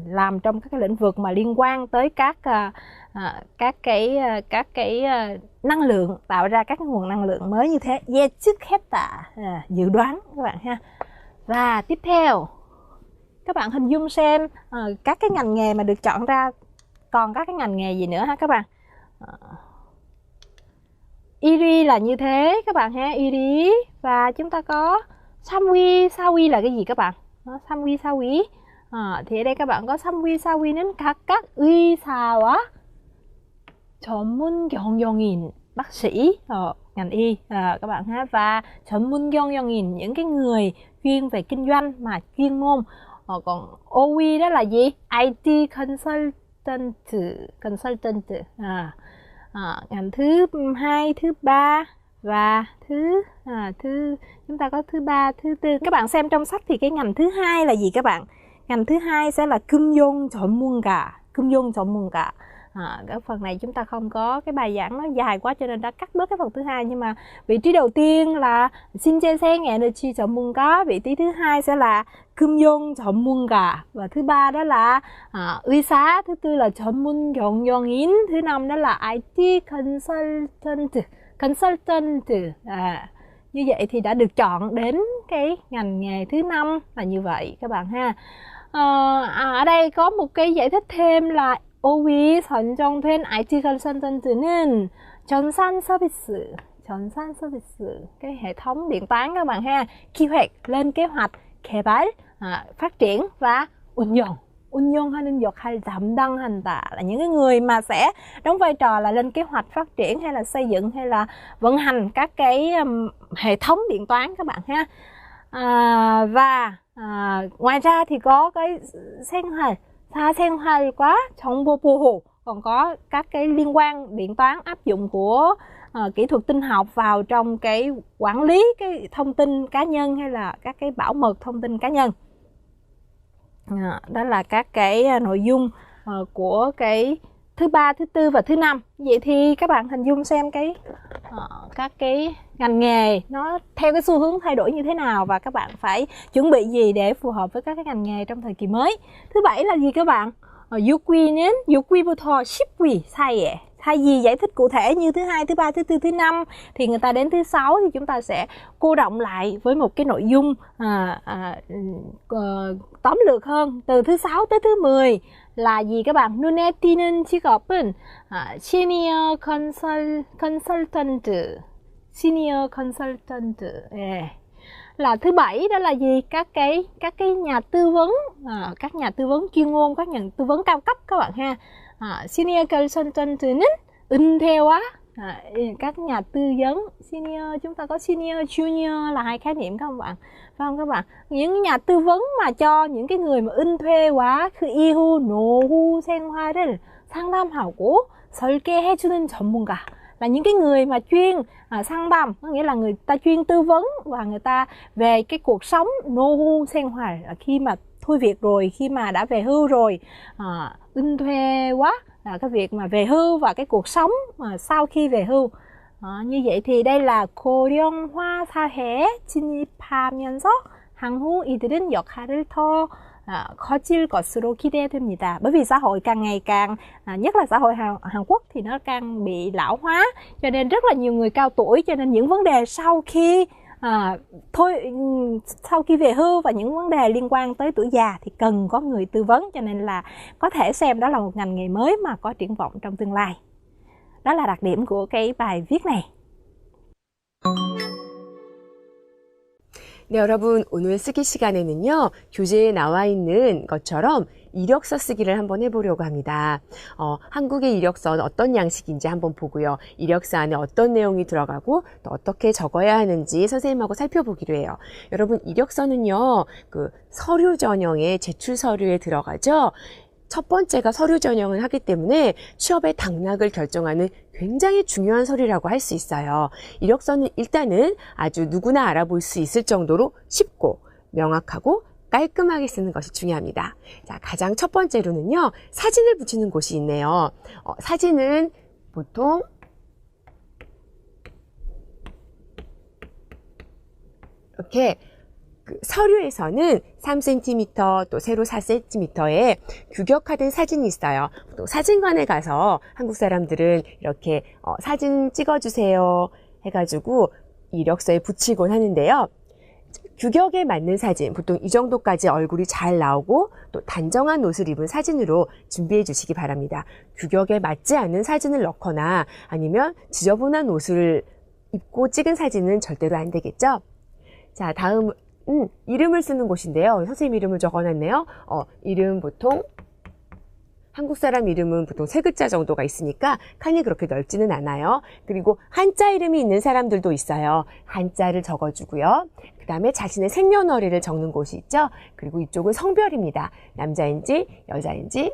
[SPEAKER 2] làm trong các cái lĩnh vực mà liên quan tới các cái năng lượng, tạo ra các cái nguồn năng lượng mới như thế. 예측했다, dự đoán các bạn ha. Và tiếp theo các bạn hình dung xem các cái ngành nghề mà được chọn ra còn các cái ngành nghề gì nữa ha các bạn. Iri là như thế các bạn ha, Iri. Và chúng ta có Samwi, Sawi là cái gì các bạn? Samwi, Sawi. Thì ở đây các bạn có Samwi, Sawi는 các 의사와 전문 경영인, bác sĩ ngành y các bạn ha. Và 전문 경영인, những cái người chuyên về kinh doanh mà chuyên môn. Còn OE đó là gì? IT consultant, ngành thứ hai, thứ ba và chúng ta có thứ ba, thứ tư. Các bạn xem trong sách thì cái ngành thứ hai là gì các bạn? Ngành thứ hai sẽ là 금융 전문가. Cái phần này chúng ta không có, cái bài giảng nó dài quá cho nên đã cắt bớt cái phần thứ hai. Nhưng mà vị trí đầu tiên là 신재생 에너지 전문가, vị trí thứ hai sẽ là 금융 전문가, và thứ ba đó là 의사, thứ tư là 전문 경영인, thứ năm đó là IT consultant. Như vậy thì đã được chọn đến cái ngành nghề thứ năm là như vậy các bạn ha. Ở đây có một cái giải thích thêm là OE 선정된 IT consultant는 전산 서비스, cái hệ thống điện toán các bạn ha. 기획, lên kế hoạch, 개발, phát triển, và 운영하는 역할 담당한다, là những cái người mà sẽ đóng vai trò là lên kế hoạch, phát triển hay là xây dựng hay là vận hành các cái hệ thống điện toán các bạn ha. Và ngoài ra thì có cái 사생활과 정보보호, còn có các cái liên quan điện toán, áp dụng của kỹ thuật tinh học vào trong cái quản lý cái thông tin cá nhân hay là các cái bảo mật thông tin cá nhân. Đó là các cái nội dung của cái thứ ba, thứ tư và thứ năm. Vậy thì các bạn hình dung xem các cái ngành nghề nó theo cái xu hướng thay đổi như thế nào và các bạn phải chuẩn bị gì để phù hợp với các cái ngành nghề trong thời kỳ mới. Thứ bảy là gì các bạn? 6위부터 10위 사이에. Thay vì giải thích cụ thể như thứ hai, thứ ba, thứ tư, thứ năm thì người ta đến thứ sáu thì chúng ta sẽ cô động lại với một cái nội dung tóm lược hơn. Từ thứ 6 tới thứ 10 là gì các bạn? 눈에 띄는 직업은 senior consultant. Là thứ bảy đó là gì? Các cái nhà tư vấn, các nhà tư vấn chuyên môn, các nhà tư vấn cao cấp các bạn ha. Senior consultant는 은퇴와 các nhà tư vấn senior, chúng ta có senior, junior là hai khái niệm các bạn, phải không các bạn? Những nhà tư vấn mà cho những cái người mà 은퇴와 그 이후 노후 생활을 상담하고 설계해주는 전문가, là những cái người mà chuyên 상담, có nghĩa là người ta chuyên tư vấn và người ta về cái cuộc sống 노후 생활, khi mà thôi việc rồi, khi mà đã về hưu rồi. 은퇴와 là cái việc mà về hưu và cái cuộc sống mà sau khi về hưu. Như vậy thì đây là 고령화 사회에 진입하면서 향후 이들은 역할을 더 커질 것으로 기대됩니다. Bởi vì xã hội càng ngày càng, nhất là xã hội Hàn Quốc thì nó càng bị lão hóa, cho nên rất là nhiều người cao tuổi, cho nên những vấn đề sau khi về hưu và những vấn đề liên quan tới tuổi già thì cần có người tư vấn, cho nên là có thể xem đó là một ngành nghề mới mà có triển vọng trong tương lai. Đó là đặc điểm của cái bài viết này.
[SPEAKER 1] 네, 여러분 오늘 쓰기 시간에는요, 교재에 나와 있는 것처럼 이력서 쓰기를 한번 해보려고 합니다. 한국의 이력서는 어떤 양식인지 한번 보고요. 이력서 안에 어떤 내용이 들어가고 또 어떻게 적어야 하는지 선생님하고 살펴보기로 해요. 여러분 이력서는요, 그 서류 전형에 제출 서류에 들어가죠. 첫 번째가 서류 전형을 하기 때문에 취업의 당락을 결정하는 굉장히 중요한 서류라고 할 수 있어요. 이력서는 일단은 아주 누구나 알아볼 수 있을 정도로 쉽고 명확하고 깔끔하게 쓰는 것이 중요합니다. 자, 가장 첫 번째로는요, 사진을 붙이는 곳이 있네요. 사진은 보통 이렇게 그 서류에서는 3cm 또 세로 4cm의 규격화된 사진이 있어요. 또 사진관에 가서 한국 사람들은 이렇게 사진 찍어주세요 해가지고 이력서에 붙이곤 하는데요. 규격에 맞는 사진, 보통 이 정도까지 얼굴이 잘 나오고 또 단정한 옷을 입은 사진으로 준비해 주시기 바랍니다. 규격에 맞지 않는 사진을 넣거나 아니면 지저분한 옷을 입고 찍은 사진은 절대로 안 되겠죠? 자, 다음은 이름을 쓰는 곳인데요. 선생님 이름을 적어놨네요. 이름 보통 한국 사람 이름은 보통 3글자 정도가 있으니까 칸이 그렇게 넓지는 않아요. 그리고 한자 이름이 있는 사람들도 있어요. 한자를 적어주고요. 그 다음에 자신의 생년월일을 적는 곳이 있죠. 그리고 이쪽은 성별입니다. 남자인지 여자인지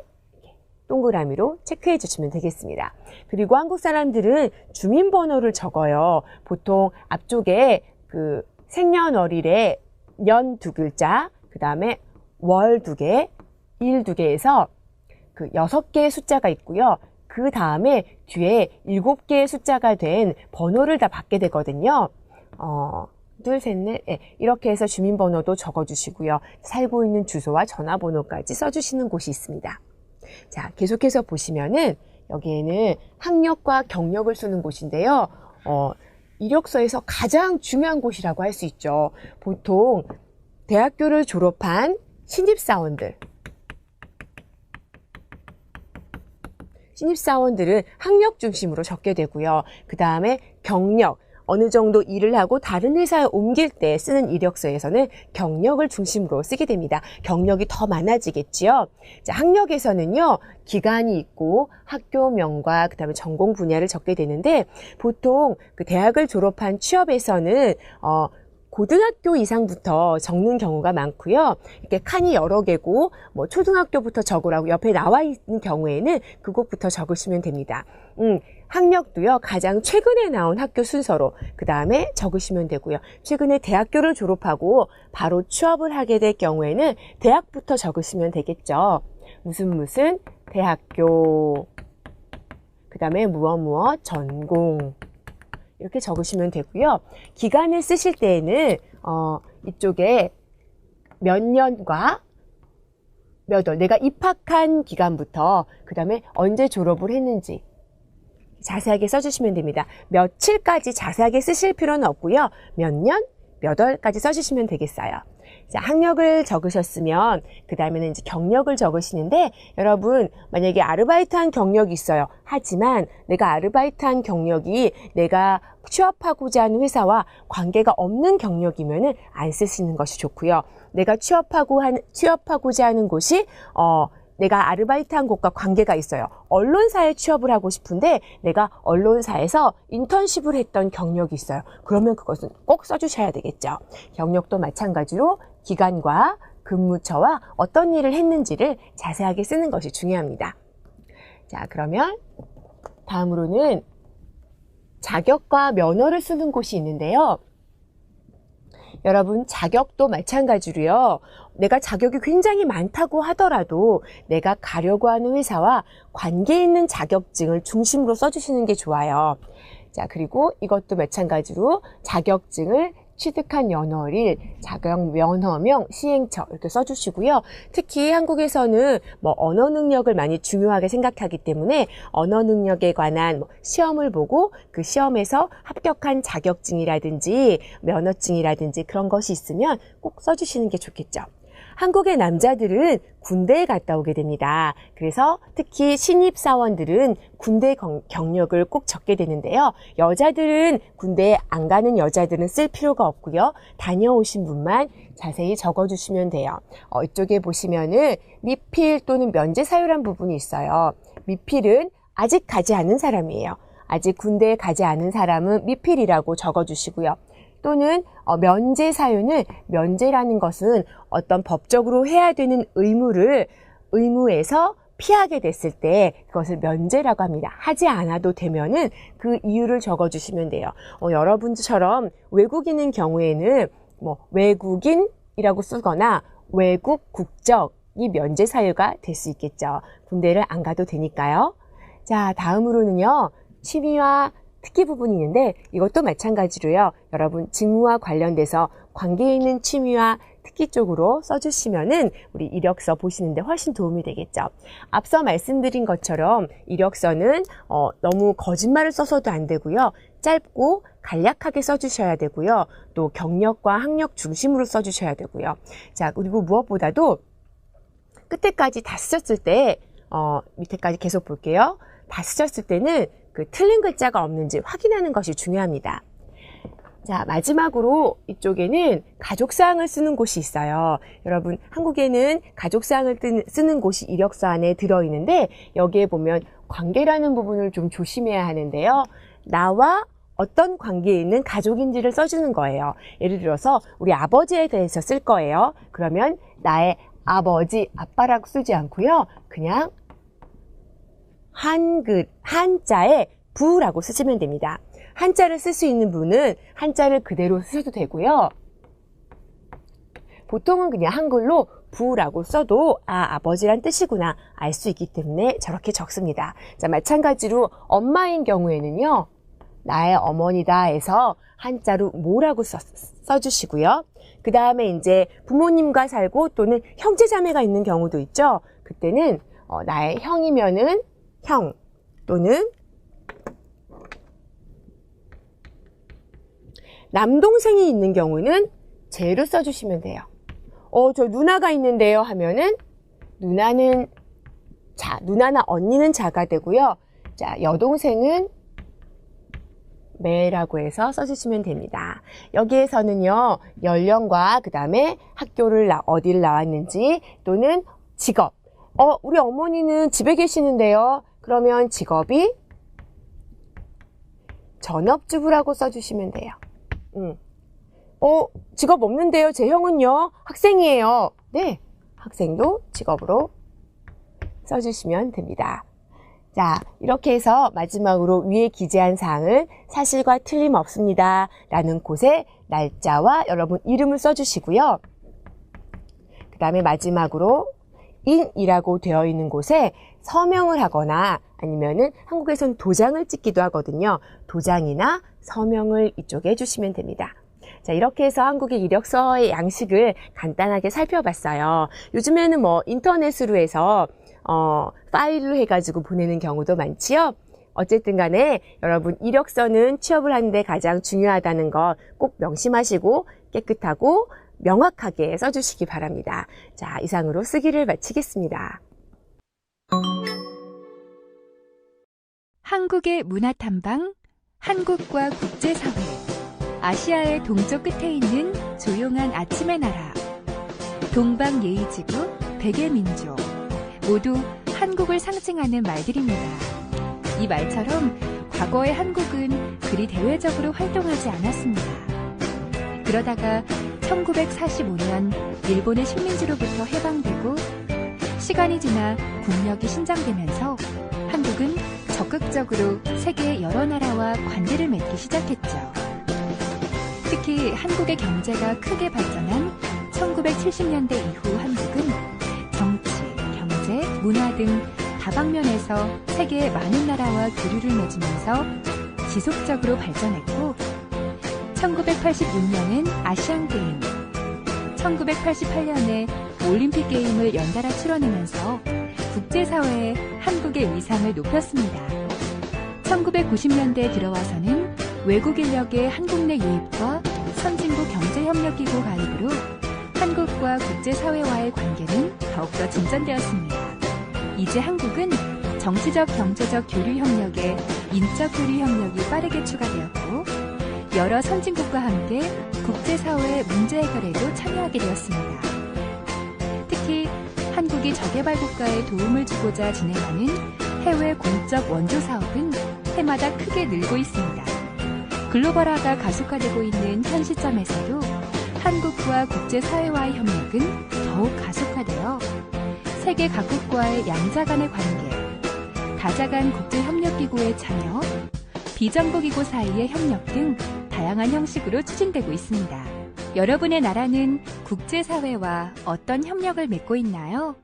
[SPEAKER 1] 동그라미로 체크해 주시면 되겠습니다. 그리고 한국 사람들은 주민번호를 적어요. 보통 앞쪽에 그 생년월일에 년 2글자, 그 다음에 월 2개, 일 2개에서 그 6개의 숫자가 있고요. 그 다음에 뒤에 7개의 숫자가 된 번호를 다 받게 되거든요. 둘, 셋, 넷, 이렇게 해서 주민번호도 적어주시고요. 살고 있는 주소와 전화번호까지 써주시는 곳이 있습니다. 자, 계속해서 보시면은 여기에는 학력과 경력을 쓰는 곳인데요. 이력서에서 가장 중요한 곳이라고 할 수 있죠. 보통 대학교를 졸업한 신입사원들은 학력 중심으로 적게 되고요. 그 다음에 경력, 어느 정도 일을 하고 다른 회사에 옮길 때 쓰는 이력서에서는 경력을 중심으로 쓰게 됩니다. 경력이 더 많아지겠지요. 자, 학력에서는요, 기간이 있고 학교명과 그 다음에 전공 분야를 적게 되는데 보통 그 대학을 졸업한 취업에서는 고등학교 이상부터 적는 경우가 많고요. 이렇게 칸이 여러 개고 뭐 초등학교부터 적으라고 옆에 나와 있는 경우에는 그것부터 적으시면 됩니다. 학력도요, 가장 최근에 나온 학교 순서로 그 다음에 적으시면 되고요. 최근에 대학교를 졸업하고 바로 취업을 하게 될 경우에는 대학부터 적으시면 되겠죠. 무슨 대학교, 그 다음에 무엇 전공, 이렇게 적으시면 되고요. 기간을 쓰실 때에는 이쪽에 몇 년과 몇 월, 내가 입학한 기간부터 그 다음에 언제 졸업을 했는지 자세하게 써주시면 됩니다. 며칠까지 자세하게 쓰실 필요는 없고요. 몇 년, 몇 월까지 써주시면 되겠어요. 자, 학력을 적으셨으면 그 다음에는 이제 경력을 적으시는데 여러분 만약에 아르바이트한 경력이 있어요. 하지만 내가 아르바이트한 경력이 내가 취업하고자 하는 회사와 관계가 없는 경력이면은 안 쓰시는 것이 좋고요. 내가 취업하고자 하는 곳이 내가 아르바이트한 곳과 관계가 있어요. 언론사에 취업을 하고 싶은데 내가 언론사에서 인턴십을 했던 경력이 있어요. 그러면 그것은 꼭 써주셔야 되겠죠. 경력도 마찬가지로 기간과 근무처와 어떤 일을 했는지를 자세하게 쓰는 것이 중요합니다. 자, 그러면 다음으로는 자격과 면허를 쓰는 곳이 있는데요. 여러분, 자격도 마찬가지로요. 내가 자격이 굉장히 많다고 하더라도 내가 가려고 하는 회사와 관계 있는 자격증을 중심으로 써주시는 게 좋아요. 자, 그리고 이것도 마찬가지로 자격증을 취득한 연월일, 자격 면허명, 시행처 이렇게 써주시고요. 특히 한국에서는 언어 능력을 많이 중요하게 생각하기 때문에 언어 능력에 관한 시험을 보고 그 시험에서 합격한 자격증이라든지 면허증이라든지 그런 것이 있으면 꼭 써주시는 게 좋겠죠. 한국의 남자들은 군대에 갔다 오게 됩니다. 그래서 특히 신입사원들은 군대 경력을 꼭 적게 되는데요. 여자들은 군대에 안 가는 여자들은 쓸 필요가 없고요. 다녀오신 분만 자세히 적어주시면 돼요. 이쪽에 보시면은 미필 또는 면제 사유란 부분이 있어요. 미필은 아직 가지 않은 사람이에요. 아직 군대에 가지 않은 사람은 미필이라고 적어주시고요. 또는 면제 사유는 면제라는 것은 어떤 법적으로 해야 되는 의무에서 피하게 됐을 때 그것을 면제라고 합니다. 하지 않아도 되면은 그 이유를 적어주시면 돼요. 여러분처럼 외국인인 경우에는 외국인이라고 쓰거나 외국 국적이 면제 사유가 될 수 있겠죠. 군대를 안 가도 되니까요. 자, 다음으로는요, 취미와 특기 부분이 있는데 이것도 마찬가지로요. 여러분 직무와 관련돼서 관계 있는 취미와 특기 쪽으로 써주시면은 우리 이력서 보시는데 훨씬 도움이 되겠죠. 앞서 말씀드린 것처럼 이력서는 너무 거짓말을 써서도 안 되고요. 짧고 간략하게 써주셔야 되고요. 또 경력과 학력 중심으로 써주셔야 되고요. 자, 그리고 무엇보다도 끝에까지 다 쓰셨을 때, 밑에까지 계속 볼게요. 다 쓰셨을 때는 그 틀린 글자가 없는지 확인하는 것이 중요합니다. 자, 마지막으로 이쪽에는 가족사항을 쓰는 곳이 있어요. 여러분, 한국에는 가족사항을 쓰는 곳이 이력서 안에 들어있는데 여기에 보면 관계라는 부분을 좀 조심해야 하는데요. 나와 어떤 관계에 있는 가족인지를 써주는 거예요. 예를 들어서 우리 아버지에 대해서 쓸 거예요. 그러면 나의 아버지, 아빠라고 쓰지 않고요. 그냥 한자에 부라고 쓰시면 됩니다. 한자를 쓸 수 있는 분은 한자를 그대로 쓰셔도 되고요. 보통은 그냥 한글로 부라고 써도 아버지란 뜻이구나 알 수 있기 때문에 저렇게 적습니다. 자, 마찬가지로 엄마인 경우에는요. 나의 어머니다 해서 한자로 뭐라고 써주시고요. 그 다음에 이제 부모님과 살고 또는 형제자매가 있는 경우도 있죠. 그때는 나의 형이면은 형 또는 남동생이 있는 경우는 제로 써주시면 돼요. 저 누나가 있는데요 하면은 누나는 자, 누나나 언니는 자가 되고요. 자, 여동생은 매라고 해서 써주시면 됩니다. 여기에서는요, 연령과 그 다음에 학교를 어디를 나왔는지 또는 직업. 우리 어머니는 집에 계시는데요. 그러면 직업이 전업주부라고 써주시면 돼요. 직업 없는데요. 제 형은요, 학생이에요. 네, 학생도 직업으로 써주시면 됩니다. 자, 이렇게 해서 마지막으로 위에 기재한 사항은 사실과 틀림없습니다 라는 곳에 날짜와 여러분 이름을 써주시고요. 그 다음에 마지막으로 인이라고 되어 있는 곳에 서명을 하거나 아니면은 한국에서는 도장을 찍기도 하거든요. 도장이나 서명을 이쪽에 해주시면 됩니다. 자, 이렇게 해서 한국의 이력서의 양식을 간단하게 살펴봤어요. 요즘에는 인터넷으로 해서 파일로 해가지고 보내는 경우도 많지요. 어쨌든 간에 여러분 이력서는 취업을 하는데 가장 중요하다는 거 꼭 명심하시고 깨끗하고 명확하게 써주시기 바랍니다. 자, 이상으로 쓰기를 마치겠습니다.
[SPEAKER 4] 한국의 문화탐방, 한국과 국제사회, 아시아의 동쪽 끝에 있는 조용한 아침의 나라, 동방예의지구, 백예민족, 모두 한국을 상징하는 말들입니다. 이 말처럼 과거의 한국은 그리 대외적으로 활동하지 않았습니다. 그러다가 1945년 일본의 식민지로부터 해방되고 시간이 지나 국력이 신장되면서 한국은 적극적으로 세계의 여러 나라와 관계를 맺기 시작했죠. 특히 한국의 경제가 크게 발전한 1970년대 이후 한국은 정치, 경제, 문화 등 다방면에서 세계의 많은 나라와 교류를 맺으면서 지속적으로 발전했고 1986년엔 아시안게임, 1988년에 올림픽게임을 연달아 치러내면서 국제사회에 한국의 위상을 높였습니다. 1990년대에 들어와서는 외국 인력의 한국 내 유입과 선진국 경제협력기구 가입으로 한국과 국제사회와의 관계는 더욱더 진전되었습니다. 이제 한국은 정치적, 경제적 교류 협력에 인적 교류 협력이 빠르게 추가되었고 여러 선진국과 함께 국제사회의 문제 해결에도 참여하게 되었습니다. 특히 한국이 저개발 국가에 도움을 주고자 진행하는 해외 공적 원조 사업은 해마다 크게 늘고 있습니다. 글로벌화가 가속화되고 있는 현 시점에서도 한국과 국제사회와의 협력은 더욱 가속화되어 세계 각국과의 양자 간의 관계, 다자 간 국제협력기구의 참여, 비정부기구 사이의 협력 등 다양한 형식으로 추진되고 있습니다. 여러분의 나라는 국제사회와 어떤 협력을 맺고 있나요?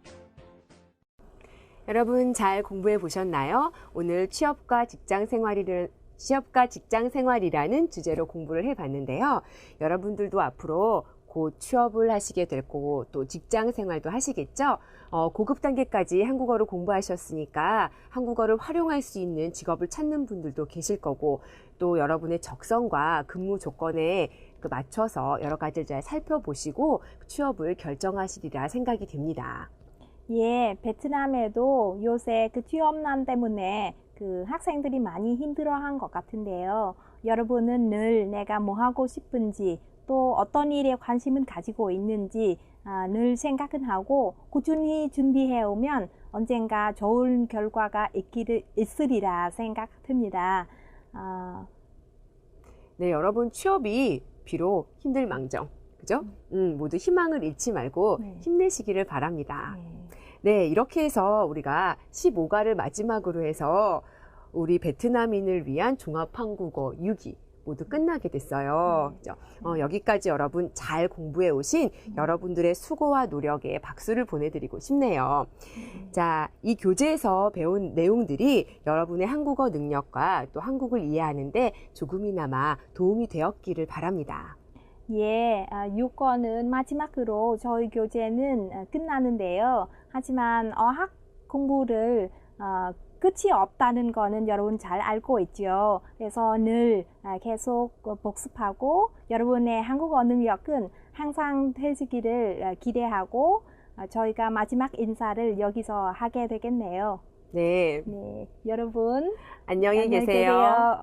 [SPEAKER 1] 여러분 잘 공부해 보셨나요? 오늘 취업과 직장 생활이라는 주제로 공부를 해봤는데요. 여러분들도 앞으로 곧 취업을 하시게 될 거고 또 직장 생활도 하시겠죠. 고급 단계까지 한국어를 공부하셨으니까 한국어를 활용할 수 있는 직업을 찾는 분들도 계실 거고 또 여러분의 적성과 근무 조건에 맞춰서 여러 가지를 잘 살펴보시고 취업을 결정하시리라 생각이 됩니다.
[SPEAKER 2] 예, 베트남에도 요새 그 취업난 때문에 그 학생들이 많이 힘들어한 것 같은데요. 여러분은 늘 내가 뭐 하고 싶은지 또 어떤 일에 관심을 가지고 있는지 늘 생각은 하고 꾸준히 준비해 오면 언젠가 좋은 결과가 있으리라 생각됩니다.
[SPEAKER 1] 네, 여러분 취업이 비록 힘들망정, 그죠? 모두 희망을 잃지 말고
[SPEAKER 2] 네.
[SPEAKER 1] 힘내시기를 바랍니다.
[SPEAKER 2] 네.
[SPEAKER 1] 네, 이렇게 해서 우리가 15가를 마지막으로 해서 우리 베트남인을 위한 종합한국어 6기 모두 끝나게 됐어요. 그죠? 여기까지 여러분 잘 공부해 오신 여러분들의 수고와 노력에 박수를 보내드리고 싶네요. 자, 이 교재에서 배운 내용들이 여러분의 한국어 능력과 또 한국을 이해하는데 조금이나마 도움이 되었기를 바랍니다.
[SPEAKER 2] 예, 6권은 마지막으로 저희 교재는 끝나는데요. 하지만 어학 공부를 끝이 없다는 거는 여러분 잘 알고 있죠. 그래서 늘 계속 복습하고 여러분의 한국어 능력은 항상 되시기를 기대하고 저희가 마지막 인사를 여기서 하게 되겠네요.
[SPEAKER 1] 네,
[SPEAKER 2] 네, 여러분
[SPEAKER 1] 안녕히 계세요.
[SPEAKER 2] 계세요.